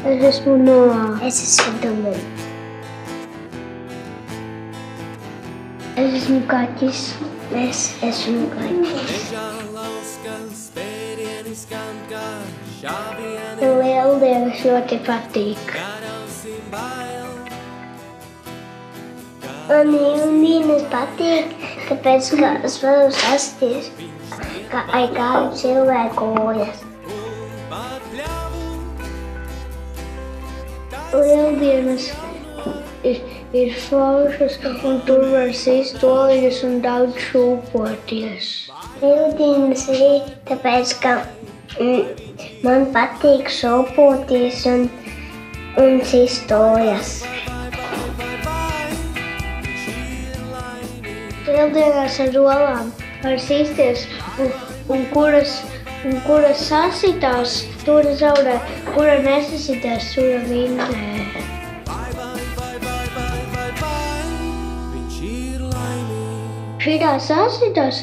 Es esmu Noā. Es esmu Dumini. Es esmu kaķis. Es esmu kaķis. Lieldienas ļoti patīk. Man Lieldienās patīk, kāpēc es varu sasties ar kādu cilvēku ojas. Lieldienas ir foršas, un tur var sist oliņas un daudz šūpoties. Lieldienas arī tāpēc, ka man patīk šūpoties un sist ojas. Lieldienās ar olām var sisties, un kuras sasitās, tura zaudē, kura nesasitās, tura vinnē. Šitā sasitās,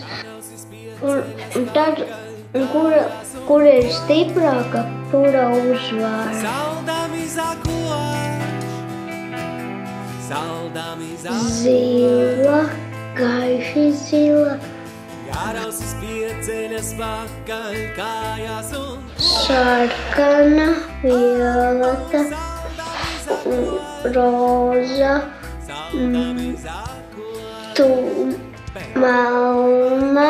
un tad, kura ir stiprāka, tura uzvar. Zila, gaiši zila, sarkana, violeta, roza, melna,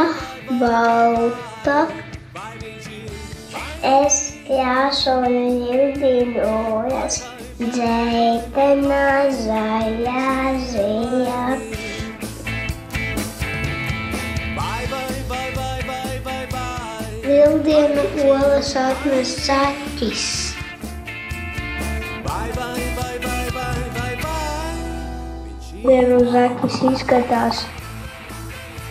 balta. Es jāsoju Lieldienu ojas, dzeitenā, zaļā, zilā. Lieldienu olas atnes zaķis. Vienu zaķis izskatās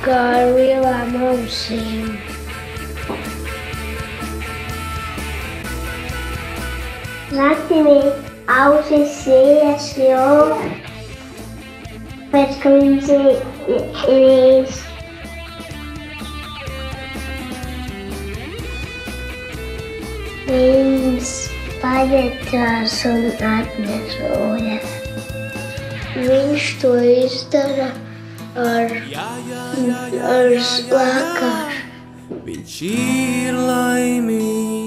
kā ar lielām ausīm. Zaķim ir ausis siejas, jo pēc, ka viņš ir viņš paģetās un atnes ojas. Viņš to izdara ar slākāru. Viņš ir laimīgs.